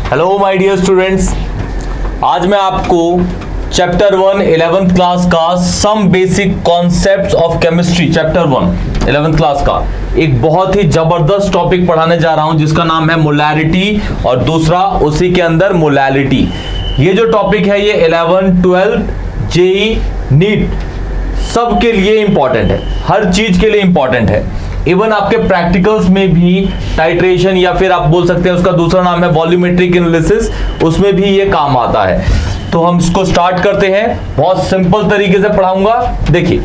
Hello my dear students, आज मैं आपको चैप्टर 1 11th क्लास का some basic concepts of chemistry chapter 1 11th class का एक बहुत ही जबरदस्त टॉपिक पढ़ाने जा रहा हूं जिसका नाम है मोलैरिटी और दूसरा उसी के अंदर मोलैलिटी। ये जो टॉपिक है ये 11 12 जेई नीट सबके लिए इंपॉर्टेंट है, हर चीज के लिए इंपॉर्टेंट है। इवन आपके प्रैक्टिकल्स में भी टाइट्रेशन या फिर आप बोल सकते हैं उसका दूसरा नाम है वॉल्यूमेट्रिक एनालिसिस, उसमें भी ये काम आता है। तो हम इसको स्टार्ट करते हैं, बहुत सिंपल तरीके से पढ़ाऊंगा। देखिए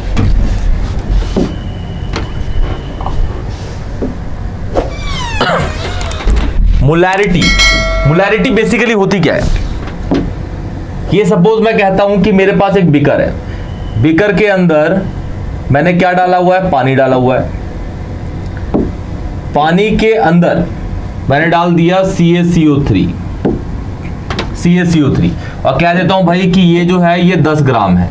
मोलैरिटी बेसिकली होती क्या है। ये सपोज मैं कहता हूं कि मेरे पास एक बीकर है, बीकर के अंदर मैंने क्या डाला हुआ है, पानी डाला हुआ है। पानी के अंदर मैंने डाल दिया CaCO3 और कह देता हूं भाई कि ये जो है ये 10 ग्राम है।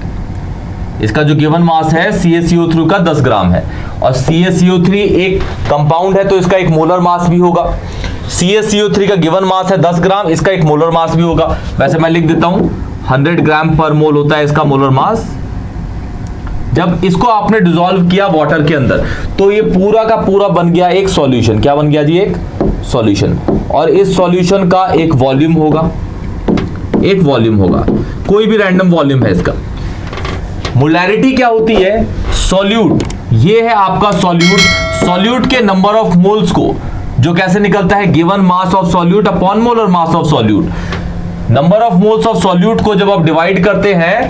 इसका जो गिवन मास है CaCO3 का 10 ग्राम है और CaCO3 एक कंपाउंड है तो इसका एक मोलर मास भी होगा। CaCO3 का गिवन मास है 10 ग्राम, इसका एक मोलर मास भी होगा। वैसे मैं लिख देता हूं 100 ग्राम पर मोल होता है इसका मोलर मास। जब इसको आपने डिसॉल्व किया वाटर के अंदर तो ये पूरा का पूरा बन गया एक सॉल्यूशन। क्या बन गया जी? एक सॉल्यूशन। और इस सॉल्यूशन का एक वॉल्यूम होगा, कोई भी रैंडम वॉल्यूम है इसका। मोलैरिटी क्या होती है? सॉल्यूट, ये है आपका सॉल्यूट के नंबर ऑफ मोल्स को जो कैसे निकलता है, given mass of solute upon molar mass of solute. Number of moles of solute को जब आप डिवाइड करते हैं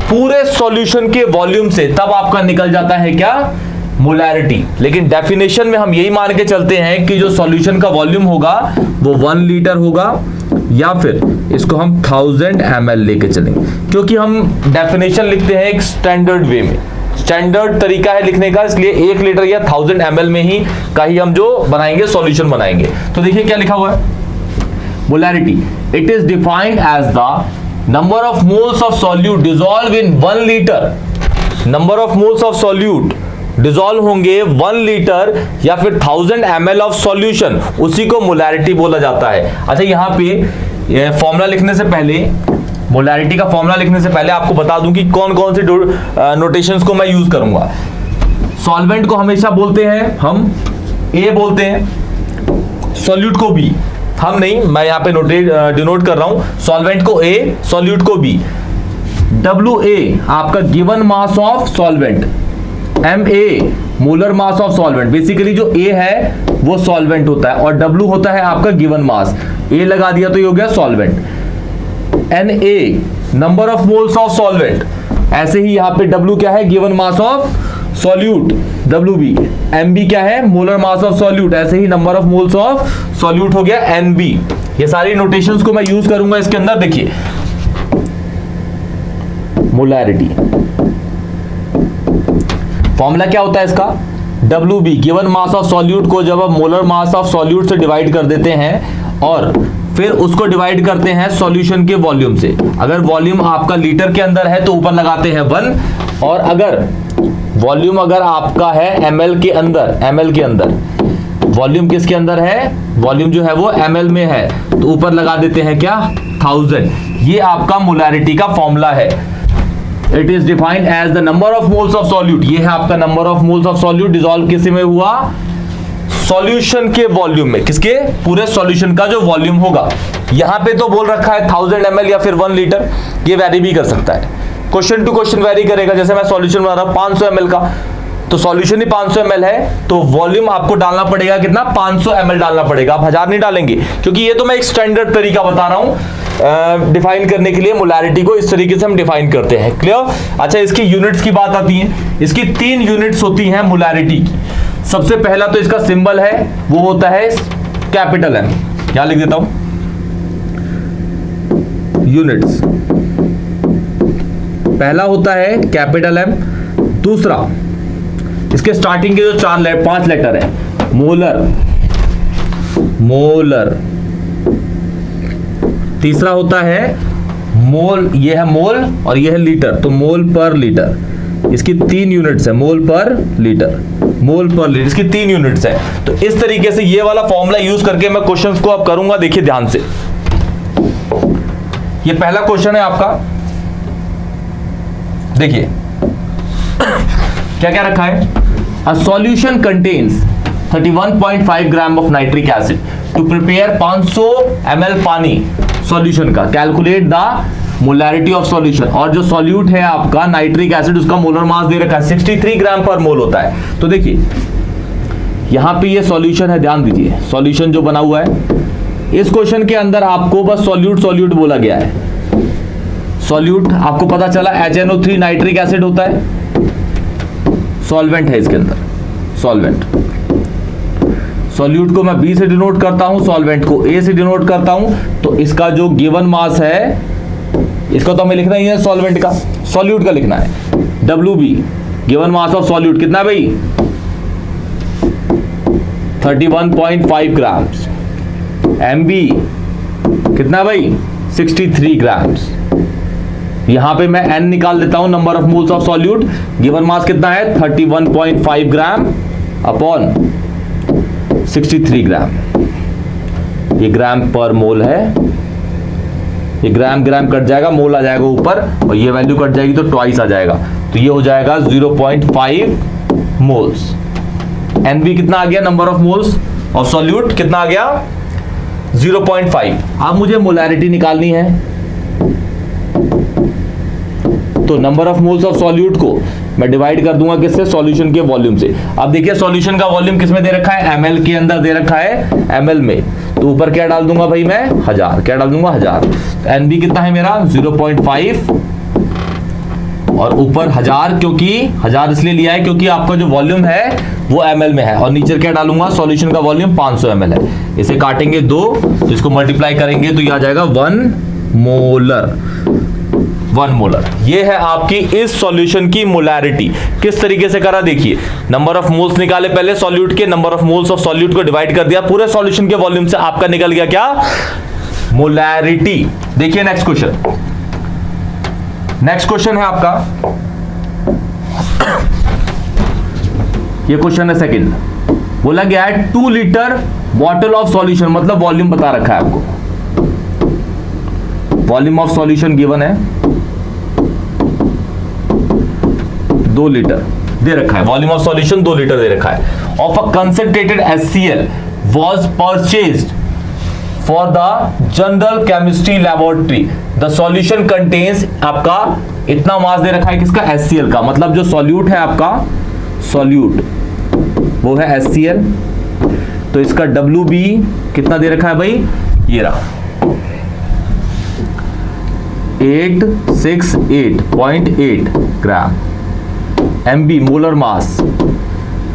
पूरे सॉल्यूशन के वॉल्यूम से तब आपका निकल जाता है क्या? मोलैरिटी। लेकिन डेफिनेशन में हम यही मान के चलते हैं कि जो सॉल्यूशन का वॉल्यूम होगा वो 1 लीटर होगा या फिर इसको हम 1000 ml लेके चलेंगे, क्योंकि हम डेफिनेशन लिखते हैं एक स्टैंडर्ड वे में, स्टैंडर्ड तरीका है लिखने का, इसलिए 1 लीटर या 1000 ml में ही का ही हम जो बनाएंगे सॉल्यूशन बनाएंगे। तो देखिए क्या लिखा हुआ है, molarity it is defined as the number of moles of solute dissolve in 1 litre. Number of moles of solute dissolve होंगे 1 लीटर या फिर 1000 ml ऑफ सॉल्यूशन, उसी को मोलैरिटी बोला जाता है। अच्छा, यहाँ पे फॉर्मूला लिखने से पहले, मोलैरिटी का फॉर्मूला लिखने से पहले आपको बता दूं कि कौन कौन से नोटेशंस को मैं यूज करूंगा। सॉल्वेंट को हमेशा बोलते हैं हम A बोलते हैं, सॉल्यूट को B। हम नहीं, मैं यहाँ पे डिनोट कर रहा हूं, सॉल्वेंट को A, सॉल्यूट को B। WA आपका given mass of solvent, MA molar mass of solvent. Basically जो A है वो सॉल्वेंट होता है और W होता है आपका गिवन मास। A लगा दिया तो ये हो गया solvent. NA number of moles of solvent, ऐसे ही यहाँ पे W क्या है? Given mass of solute WB। MB क्या है? मोलर मास ऑफ सॉल्यूट, ऐसे ही number of moles of solute हो गया NB। ये सारी नोटेशंस को मैं यूज करूंगा इसके अंदर। देखिए मोलैरिटी फॉर्मूला क्या होता है इसका? WB given mass of solute को जब आप मोलर मास ऑफ सॉल्यूट से डिवाइड कर देते हैं और फिर उसको डिवाइड करते हैं सॉल्यूशन के वॉल्यूम से। अगर वॉल्यूम आपका लीटर के अंदर है तो ऊपर लगाते हैं 1, और अगर वॉल्यूम अगर आपका है ml के अंदर, वॉल्यूम किसके अंदर है? वॉल्यूम जो है वो ml में है तो ऊपर लगा देते हैं क्या? 1000। ये आपका मोलैरिटी का फॉर्मूला है। It is defined as the number of moles of solute. ये है आपका number of moles of solute dissolve किसी में हुआ? सॉल्यूशन के वॉल्यूम में। किसके? पूरे सॉल्यूशन का जो वॉल्यूम होगा। यहां पे तो बोल रखा है 1000 ml या फिर 1 लीटर, ये वेरी भी कर सकता है, क्वेश्चन टू क्वेश्चन वेरी करेगा। जैसे मैं सॉल्यूशन बना रहा हूं 500 ml का, तो सॉल्यूशन ही 500 ml है तो वॉल्यूम आपको डालना पड़ेगा कितना? 500 ml डालना पड़ेगा। आप 1000 नहीं डालेंगे, क्योंकि ये तो मैं एक स्टैंडर्ड तरीका बता रहा हूं डिफाइन करने के लिए। मोलैरिटी को इस तरीके से हम डिफाइन करते हैं। क्लियर? अच्छा, इसकी यूनिट्स की बात आती है। इसकी 3 यूनिट्स होती हैं मोलैरिटी की। सबसे पहला तो इसका सिंबल है वो होता है कैपिटल M। क्या लिख देता हूं? यूनिट्स पहला होता है कैपिटल M। दूसरा, इसके स्टार्टिंग के जो 5 लेटर है, मोलर। तीसरा होता है मोल, ये है मोल और ये है लीटर, तो मोल पर लीटर। इसकी 3 यूनिट्स है, मोल पर लीटर, इसकी 3 यूनिट्स है। तो इस तरीके से ये वाला फॉर्मूला यूज करके मैं क्वेश्चंस को अब करूंगा। देखिए ध्यान से, ये पहला क्वेश्चन है आपका। देखिए क्या क्या रखा है। A solution contains 31.5 gram of nitric acid to prepare 500 ml पानी सॉल्यूशन का। Calculate the molarity of solution. और जो सॉल्यूट है आपका नाइट्रिक एसिड, उसका मोलर मास दे रखा है 63 ग्राम पर मोल होता है। तो देखिए यहां पे ये सॉल्यूशन है, ध्यान दीजिए सॉल्यूशन जो बना हुआ है। इस क्वेश्चन के अंदर आपको बस सॉल्यूट बोला गया है। सॉल्यूट आपको पता चला HNO3 नाइट्रिक एसिड होता है, सॉल्वेंट है इसके अंदर, सॉल्वेंट। सॉल्यूट को मैं B से डिनोट करता हूं, सॉल्वेंट को A से डिनोट करता हूं। तो इसका जो गिवन मास है, इसको तो हमें लिखना ही है सॉल्वेंट का, सॉल्यूट का लिखना है। WB given mass of solute कितना भाई 31.5 ग्राम्स। MB कितना भाई 63 ग्राम्स। यहां पे मैं N निकाल देता हूं, number of moles of solute. Given mass कितना है 31.5 ग्राम अपॉन 63 ग्राम। ये ग्राम पर मोल है, ये ग्राम ग्राम कट जाएगा, मोल आ जाएगा ऊपर, और ये वैल्यू कट जाएगी तो ट्वाइस आ जाएगा। तो ये हो जाएगा 0.5 मोल्स। NB कितना आ गया, number of moles of solute कितना आ गया 0.5। अब मुझे मोलैरिटी निकालनी है, तो number of moles of solute को मैं डिवाइड कर दूंगा किससे, सॉल्यूशन के वॉल्यूम से। अब देखिए सॉल्यूशन का वॉल्यूम किस में दे रखा है, ml के अंदर दे रखा है, ml में। तो ऊपर क्या डाल दूंगा भाई मैं 1000, क्या डाल दूंगा 1000। NB कितना है मेरा 0.5 और ऊपर 1000, क्योंकि 1000 इसलिए लिया है क्योंकि आपका जो वॉल्यूम है वो ml में है। और नीचे क्या डालूंगा, सॉल्यूशन का वॉल्यूम 500 ml है। इसे काटेंगे 2, तो इसको मल्टीप्लाई करेंगे तो ये आ जाएगा 1 मोलर। 1 मोलर। ये है आपकी इस सॉल्यूशन की मोलैरिटी। किस तरीके से करा देखिए, नंबर ऑफ मोल्स निकाले पहले सॉल्यूट के, number of moles of solute को डिवाइड कर दिया पूरे सॉल्यूशन के वॉल्यूम से, आपका निकल गया क्या, मोलैरिटी। देखिए नेक्स्ट क्वेश्चन, नेक्स्ट क्वेश्चन है आपका, ये क्वेश्चन है सेकंड। बोला गया है 2 लीटर बॉटल ऑफ सॉल्यूशन, मतलब वॉल्यूम बता रखा है आपको, वॉल्यूम ऑफ सॉल्यूशन गिवन है 2 लीटर दे रखा है, वॉल्यूम ऑफ सॉल्यूशन 2 लीटर दे रखा है। Of a concentrated HCl was purchased for the general chemistry laboratory, the solution contains, आपका इतना मास दे रखा है किसका, HCl का। मतलब जो सॉल्यूट है आपका, सॉल्यूट वो है HCl, तो इसका WB कितना दे रखा है भाई, ये रहा 868.8 ग्राम। MB मोलर मास,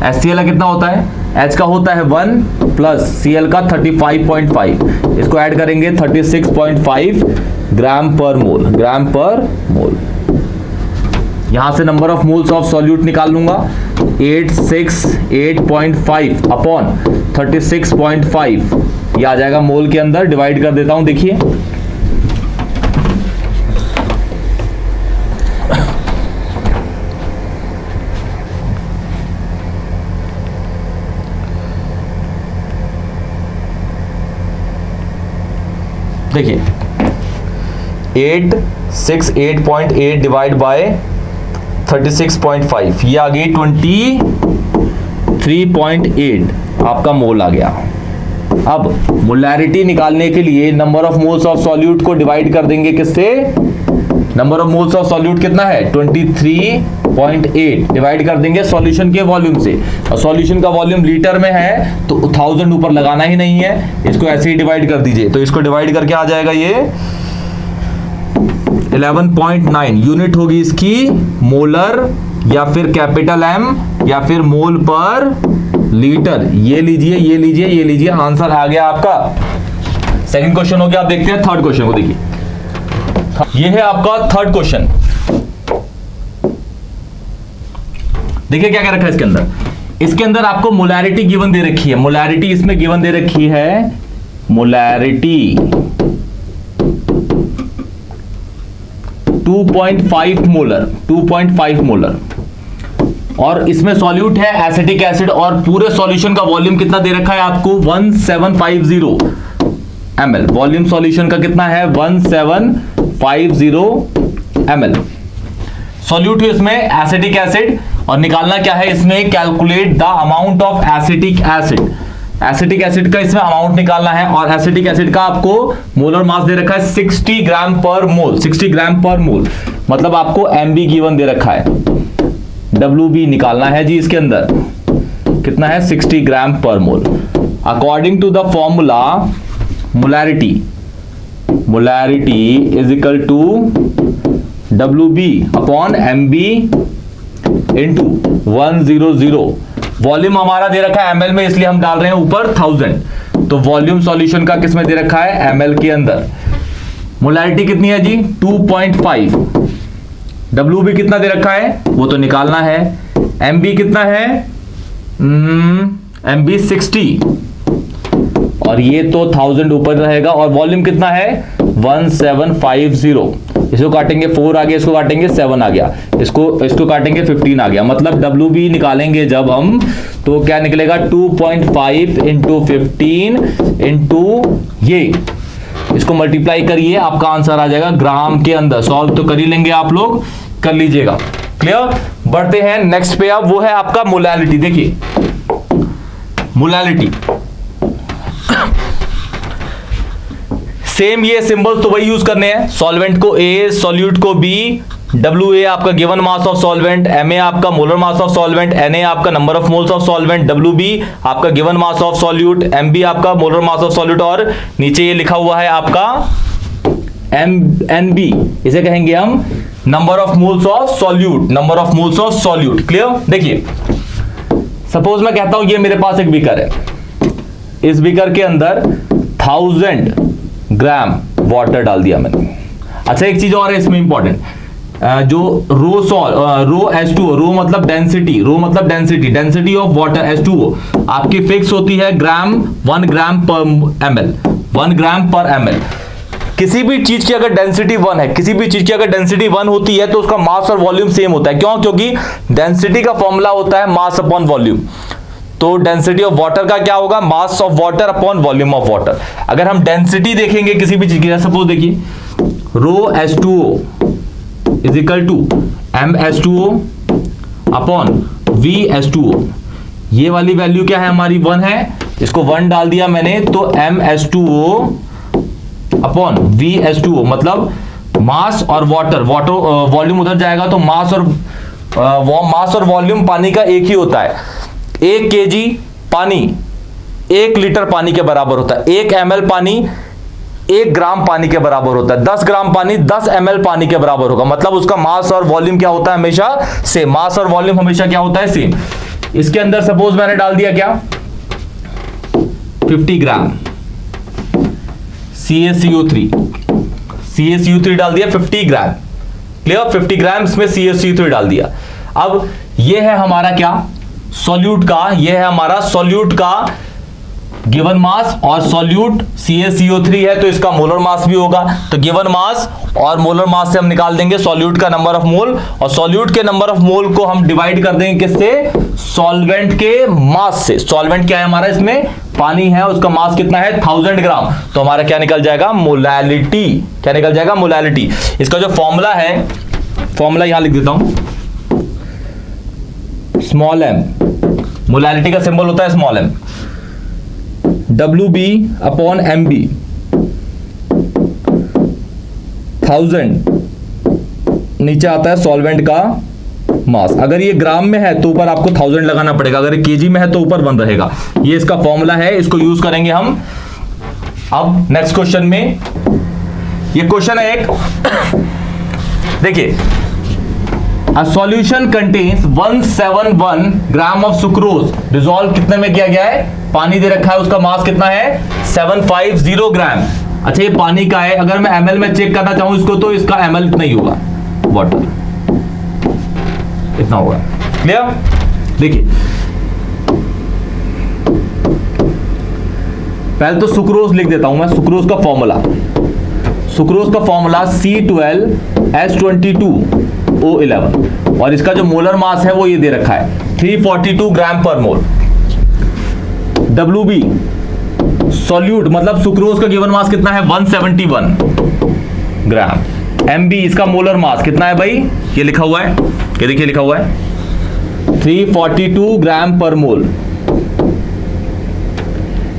HCl का कितना होता है, H का होता है 1 प्लस Cl का 35.5, इसको ऐड करेंगे 36.5 ग्राम पर मोल, ग्राम पर मोल। यहां से number of moles of solute निकाल लूंगा 868.5 अपॉन 36.5, ये आ जाएगा मोल के अंदर, डिवाइड कर देता हूं। देखिए देखिए 868.8 डिवाइड बाय 36.5, ये आ गई 23.8 आपका मोल आ गया। अब मोलैरिटी निकालने के लिए number of moles of solute को डिवाइड कर देंगे किससे, number of moles of solute कितना है 23.8, डिवाइड कर देंगे सॉल्यूशन के वॉल्यूम से। और सॉल्यूशन का वॉल्यूम लीटर में है तो 1000 ऊपर लगाना ही नहीं है, इसको ऐसे ही डिवाइड कर दीजिए। तो इसको डिवाइड करके आ जाएगा ये 11.9 यूनिट होगी इसकी मोलर, या फिर कैपिटल M, या फिर मोल पर लीटर। ये लीजिए, ये लीजिए, ये लीजिए, आंसर आ गया आपका। सेकंड क्वेश्चन हो गया। आप देखते हैं थर्ड क्वेश्चन को। देखिए ये है आपका थर्ड क्वेश्चन। देखिए क्या क्या रखा है इसके अंदर। इसके अंदर आपको मोलैरिटी गिवन दे रखी है, मोलैरिटी इसमें गिवन दे रखी है, मोलैरिटी 2.5 मोलर, 2.5 मोलर। और इसमें सॉल्यूट है एसिटिक एसिड, और पूरे सॉल्यूशन का वॉल्यूम कितना दे रखा है आपको 1750, ml। वॉल्यूम सॉल्यूशन का कितना है 1750 ml। सॉल्यूट है इसमें एसिटिक एसिड, और निकालना क्या है इसमें, calculate the amount of acetic acid. Acetic acid का इसमें अमाउंट निकालना है, और एसिटिक एसिड का आपको मोलर मास दे रखा है 60 ग्राम पर मोल। 60 ग्राम पर मोल मतलब आपको MB गिवन दे रखा है, WB निकालना है जी। इसके अंदर कितना है 60 ग्राम पर mole. According to the formula molarity is equal to WB upon MB into 100। Volume हमारा दे रखा है ml में, इसलिए हम डाल रहे हैं ऊपर 1000। तो वॉल्यूम सॉल्यूशन का किस में दे रखा है, ml के अंदर। मोलैरिटी कितनी है जी 2.5। WB कितना दे रखा है वो तो निकालना है। MB कितना है, MB 60, और ये तो 1000 ऊपर रहेगा। और वॉल्यूम कितना है 1750। इसको काटेंगे 4 आ गया, इसको काटेंगे 7 आ गया, इसको काटेंगे 15 आ गया। मतलब WB निकालेंगे जब हम, तो क्या निकलेगा 2.5 इंटू 15 इंटू ये, इसको मल्टीप्लाई करिए, आपका आंसर आ जाएगा ग्राम के अंदर। सॉल्व तो कर ही लेंगे आप लोग, कर लीजिएगा। क्लियर। बढ़ते हैं नेक्स्ट पे। अब वो है आपका मोलैरिटी। देखिए मोलैरिटी सेम ये सिंबल्स तो वही यूज करने हैं। सॉल्वेंट को A, सॉल्यूट को B, WA आपका given mass of solvent, MA आपका molar mass of solvent, NA आपका number of moles of solvent, WB आपका given mass of solute, MB आपका मोलर मास ऑफ सॉल्यूट, और नीचे ये लिखा हुआ है आपका NB, इसे कहेंगे हम number of moles of solute, number of moles of solute. Clear. देखिए सपोज मैं कहता हूं ये मेरे पास एक बीकर है, इस बीकर के अंदर 1000 ग्राम वाटर डाल दिया मैंने। अच्छा एक चीज और है इसमें इंपॉर्टेंट, जो रो H2O, रो मतलब density, density of water H2O आपकी फिक्स होती है 1 ग्राम पर ml, 1 ग्राम पर ml। किसी भी चीज की अगर डेंसिटी 1 है, किसी भी चीज की अगर डेंसिटी 1 होती है तो उसका मास और वॉल्यूम सेम होता है। क्यों? क्योंकि डेंसिटी का फॉर्मूला होता है मास अपॉन वॉल्यूम। तो डेंसिटी ऑफ वाटर का क्या होगा, mass of water upon volume of water. अगर हम डेंसिटी देखेंगे किसी भी चीज की, सपोज देखिए rho H2O is equal to MH2O upon VH2O। ये वाली वैल्यू क्या है हमारी 1 है, इसको 1 डाल दिया मैंने, तो MH2O अपॉन VH2O मतलब मास और वाटर वॉल्यूम उधर जाएगा, तो मास और वॉल्यूम पानी का एक ही होता है। 1 kg पानी 1 लीटर पानी के बराबर होता है। 1 ml पानी 1 ग्राम पानी के बराबर होता है। 10 ग्राम पानी 10 ml पानी के बराबर होगा। मतलब उसका मास और वॉल्यूम क्या होता है, हमेशा सेम। मास और वॉल्यूम हमेशा क्या होता है, सेम। इसके अंदर सपोज मैंने डाल दिया क्या 50 ग्राम CaCO3 डाल दिया 50 ग्राम। क्लियर। 50 ग्राम इसमें CaCO3 डाल दिया। अब ये है हमारा क्या, सॉल्यूट का, ये है हमारा सॉल्यूट का गिवन मास, और सॉल्यूट CaCO3 है तो इसका मोलर मास भी होगा। तो गिवन मास और मोलर मास से हम निकाल देंगे सॉल्यूट का नंबर ऑफ मोल, और सॉल्यूट के नंबर ऑफ मोल को हम डिवाइड कर देंगे किससे, सॉल्वेंट के मास से। सॉल्वेंट क्या है हमारा, इसमें पानी है, उसका मास कितना है 1000 ग्राम। तो हमारा क्या निकल जाएगा, मोलैलिटी। क्या निकल जाएगा, मोलैलिटी। इसका जो फॉर्मूला है, फॉर्मूला यहां लिख देता हूं, स्मॉल m। मोलैलिटी का सिंबल होता है small m। WB upon MB 1000, नीचे आता है सॉल्वेंट का मास। अगर ये ग्राम में है तो ऊपर आपको 1000 लगाना पड़ेगा, अगर ये केजी में है तो ऊपर 1 रहेगा। ये इसका फॉर्मूला है, इसको यूज करेंगे हम। अब नेक्स्ट क्वेश्चन में, ये क्वेश्चन है एक, देखिए A solution contains 171 gram of sucrose dissolve कितने में किया गया है, पानी दे रखा है, उसका मास कितना है 750 ग्राम। अच्छा ये पानी का है, अगर मैं ml में चेक करना चाहूं इसको, तो इसका ml इतना ही होगा, वाटर इतना होगा। क्लियर। देखिए पहले तो सुक्रोज लिख देता हूं मैं, सुक्रोज का फॉर्मूला, C12H22O11, और इसका जो मोलर मास है वो ये दे रखा है 342 ग्राम पर मोल। WB सॉल्यूट मतलब सुक्रोज का गिवन मास कितना है 171 ग्राम। MB इसका मोलर मास कितना है भाई, ये लिखा हुआ है, ये देखिए लिखा हुआ है 342 ग्राम पर मोल।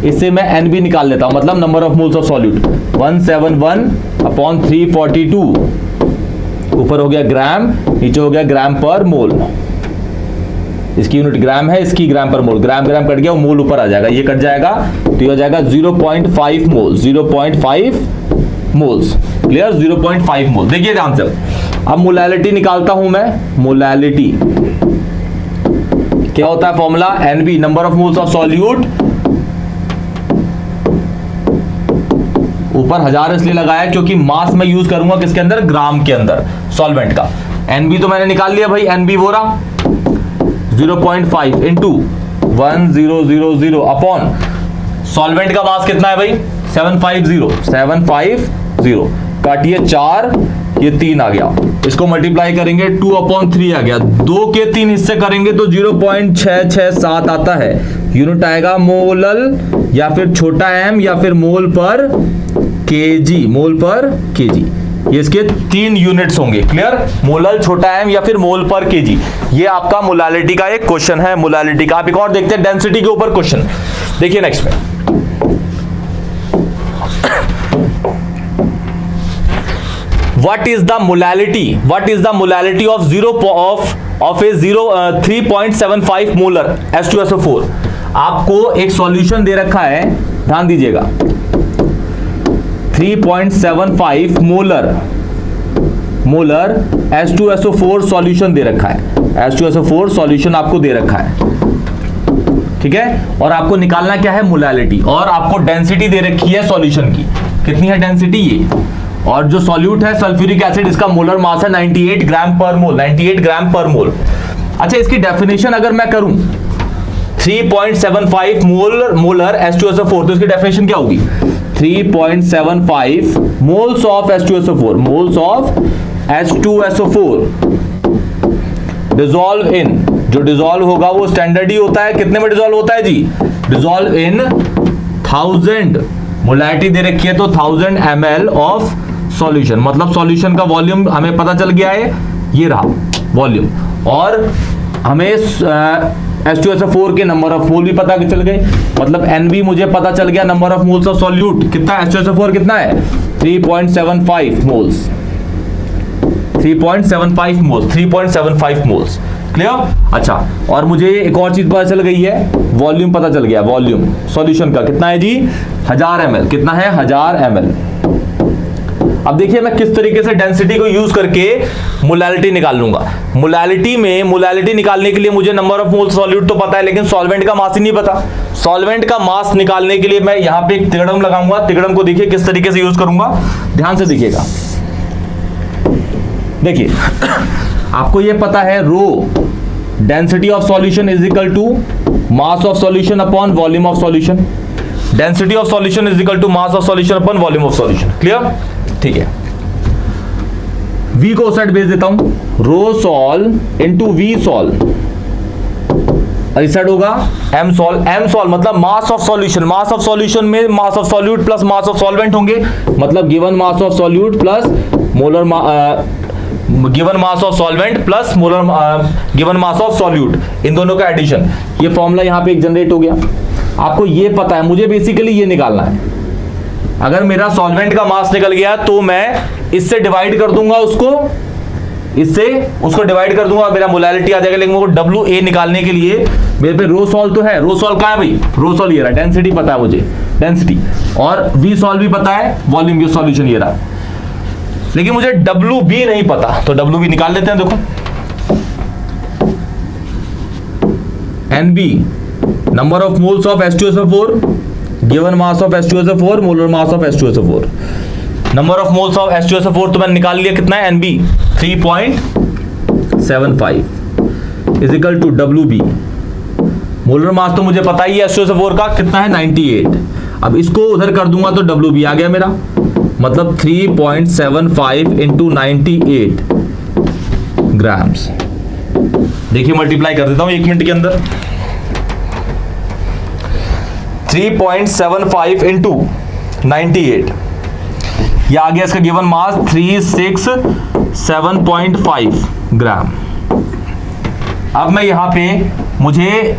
इससे मैं NB निकाल लेता हूं, मतलब number of moles of solute 171 upon 342, ऊपर हो गया ग्राम, नीचे हो गया ग्राम पर मोल। इसकी यूनिट ग्राम है, इसकी ग्राम पर मोल, ग्राम ग्राम कट गया, वो मोल ऊपर आ जाएगा, ये कट जाएगा तो ये हो जाएगा 0.5 मोल, 0.5 मोल्स। क्लियर, 0.5 मोल। देखिए ध्यान से, अब मोलैलिटी निकालता हूं मैं। मोलैलिटी क्या होता है formula, NB number of moles of solute, ऊपर 1000 इसलिए लगाया क्योंकि मास में यूज करूंगा किसके अंदर, ग्राम के अंदर सॉल्वेंट का। NB तो मैंने निकाल लिया भाई, NB वो रहा 0.5 इंटू 1000 अपॉन सॉल्वेंट का मास कितना है भाई 750 काटिए 4, ये 3 आ गया, इसको मल्टीप्लाई करेंगे 2/3 आ गया, 2 के 3 हिस्से करेंगे तो 0.667 आता है। यूनिट आएगा मोलल या फिर छोटा m या फिर मोल पर केजी, मोल पर केजी, ये इसके 3 यूनिट्स होंगे। क्लियर, मोलल, छोटा m या फिर मोल पर केजी। ये आपका मोलालिटी का एक क्वेश्चन है, मोलालिटी का। आप एक और देखते हैं डेंसिटी के ऊपर क्वेश्चन, देखिए नेक्स्ट में। What is the molality? What is the molality of 3.75 molar H2SO4? आपको एक सॉल्यूशन दे रखा है, ध्यान दीजिएगा, 3.75 मोलर H2SO4 सॉल्यूशन दे रखा है। H2SO4 सॉल्यूशन आपको दे रखा है, ठीक है, और आपको निकालना क्या है, मोलैलिटी, और आपको डेंसिटी दे रखी है सॉल्यूशन की। कितनी है डेंसिटी ये, और जो सॉल्यूट है सल्फ्यूरिक एसिड, इसका मोलर मास है 98 ग्राम पर मोल, 98 ग्राम पर मोल। अच्छा, इसकी डेफिनेशन अगर मैं करूं 3.75 मोलर H2SO4, तो इसकी डेफिनेशन क्या होगी, 3.75 moles of H2SO4, moles of H2SO4 dissolve in, जो डिसॉल्व होगा वो स्टैंडर्ड ही होता है, कितने में डिसॉल्व होता है जी, डिसॉल्व इन 1000, मोलैलिटी दे रखी है तो 1000 ml ऑफ सॉल्यूशन, मतलब सॉल्यूशन का वॉल्यूम हमें पता चल गया है, ये रहा वॉल्यूम, और हमें H2SO4 के नंबर ऑफ मोल भी पता चल गए, मतलब NB मुझे पता चल गया, number of moles of solute कितना है, H2SO4 कितना है 3.75 मोल्स, 3.75 मोल्स, 3.75 मोल्स। क्लियर। अच्छा, और मुझे एक और चीज पता चल गई है, वॉल्यूम पता चल गया, वॉल्यूम सॉल्यूशन का कितना है जी 1000 ml, कितना है 1000 ml। अब देखिए मैं किस तरीके से डेंसिटी को यूज करके मोलैलिटी निकाल लूंगा। मोलैलिटी में मोलैलिटी निकालने के लिए मुझे नंबर ऑफ मोल सॉल्यूट तो पता है, लेकिन सॉल्वेंट का मास ही नहीं पता। सॉल्वेंट का मास निकालने के लिए मैं यहां पे एक तिगड़म लगाऊंगा। तिगड़म को देखिए किस तरीके से यूज करूंगा, ध्यान से देखिएगा। देखिए आपको ये पता है rho density of solution is equal to mass of solution upon volume of solution. Density of solution is equal to mass of solution upon volume of solution. Clear, ठीक है। V को साइड भेज देता हूं, rho sol into V sol, इस side होगा m sol. m sol मतलब mass of solution, mass of solution में mass of solute plus mass of solvent होंगे, मतलब given mass of solute plus molar given mass of solvent plus molar given mass of solute, इन दोनों का addition. ये formula यहां पे एक जनरेट हो गया। आपको ये पता है, मुझे बेसिकली ये निकालना है। अगर मेरा सॉल्वेंट का मास निकल गया तो मैं इससे डिवाइड कर दूंगा उसको, इससे उसको डिवाइड कर दूंगा, मेरा मोलैलिटी आ जाएगा। लेकिन वो WA निकालने के लिए मेरे पे रो सॉल तो है, रो सॉल कहां है भाई, रो सॉल ये रहा, डेंसिटी पता है मुझे, डेंसिटी, और वी सॉल भी पता है, वॉल्यूम की सॉल्यूशन ये रहा, लेकिन मुझे WB नहीं पता, तो WB निकाल लेते हैं। देखो NB number of moles of H2SO4 given mass of H2SO4 molar mass of H2SO4। Number of moles of H2SO4 तो मैंने निकाल लिया, कितना है NB 3.75 is equal to WB। Molar mass तो मुझे पता ही है H2SO4 का कितना है 98। अब इसको उधर कर दूंगा तो WB आ गया मेरा, मतलब 3.75 इंटू 98 ग्राम्स। देखिए मल्टीप्लाई कर देता हूं 1 मिनट के अंदर। 3.75 इंटू 98, यह आ गया इसका गिवन मास 367.5 ग्राम। अब मैं यहां पे मुझे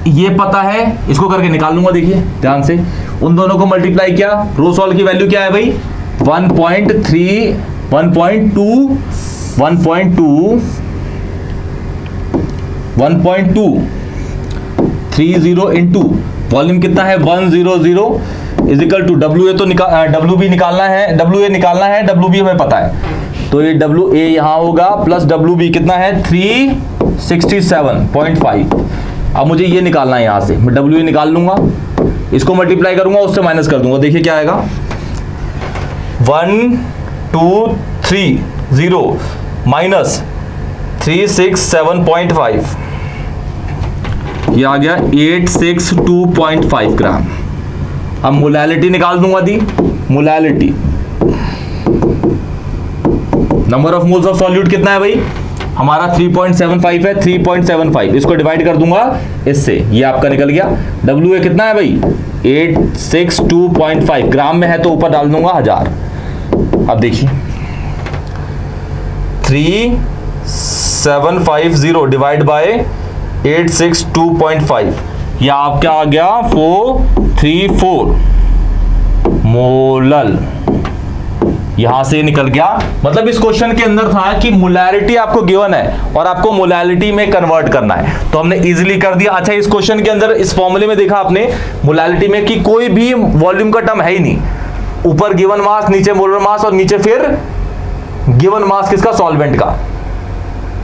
ये पता है, इसको करके निकाल लूंगा। देखिए ध्यान से, उन दोनों को मल्टीप्लाई किया, रो सॉल्व की वैल्यू क्या है भाई 1.30 इंटू वॉल्यूम कितना है 100 इजिकल टू डब्ल्यू ए, तो डब्ल्यू बी निकालना है, डब्ल्यू ए निकालना है, डब्ल्यू बी हमें पता है, तो ये डब्ल्यू ए यहां होगा प्लस डब्ल्यू बी कितना है 367.5। अब मुझे ये निकालना है, यहां से मैं डब्ल्यू ए निकाल लूंगा, इसको मल्टीप्लाई करूंगा, उससे माइनस कर दूंगा। देखिए क्या आएगा 1230 माइनस 367.5, ये आ गया 862.5 ग्राम। अब मोलैलिटी निकाल दूंगा दी, molality number of moles of solute कितना है भाई हमारा 3.75 है, 3.75 इसको डिवाइड कर दूंगा इससे, ये आपका निकल गया। डब्ल्यू ए कितना है भाई 862.5 ग्राम में है तो ऊपर डाल दूंगा 1000। अब देखिए 3750 डिवाइड बाय 862.5, ये आपका आ गया 434 मोलल, यहां से निकल गया। मतलब इस क्वेश्चन के अंदर था कि मोलैलिटी आपको गिवन है और आपको मोलैलिटी में कन्वर्ट करना है, तो हमने इजीली कर दिया। अच्छा, इस क्वेश्चन के अंदर इस फॉर्मूले में देखा आपने मोलैलिटी में कि कोई भी वॉल्यूम का टर्म है ही नहीं, ऊपर गिवन मास, नीचे मोलर मास और नीचे फिर गिवन मास किसका सॉल्वेंट का।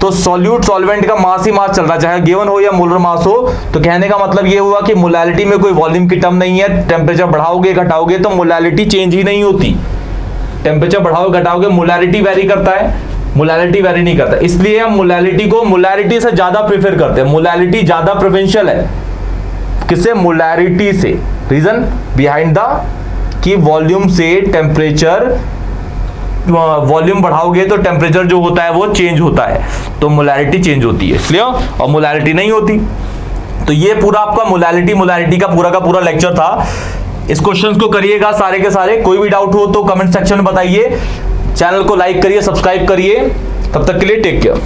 तो सॉल्यूट सॉल्वेंट का मास ही मास चल रहा है, चाहे गिवन हो या मोलर मास हो। तो कहने का मतलब ये हुआ कि मोलैलिटी में कोई वॉल्यूम की टर्म नहीं है, टेम्परेचर बढ़ाओगे घटाओगे तो मोलैलिटी चेंज ही नहीं होती, टेम्परेचर बढ़ाओगे घटाओगे मोलैलिटी वेरी करता है, मोलैलिटी वेरी नहीं करता। इसलिए हम मोलैलिटी को मोलैरिटी से ज्यादा प्रेफर करते हैं, मोलैलिटी ज्यादा प्रेफरेंशियल है किससे, मोलैरिटी से। रीजन बिहाइंड द कि वॉल्यूम से टेम्परेचर, वॉल्यूम बढ़ाओगे तो टेम्परेचर जो होता है वो चेंज होता है, तो मोलैरिटी चेंज होती है इसलिए, और मोलैरिटी नहीं होती। तो ये पूरा आपका मोलैलिटी का पूरा लेक्चर था। इस क्वेश्चंस को करिएगा सारे के सारे, कोई भी डाउट हो तो कमेंट सेक्शन में बताइए। चैनल को लाइक करिए, सब्सक्राइब करिए। तब तक के लिए टेक केयर।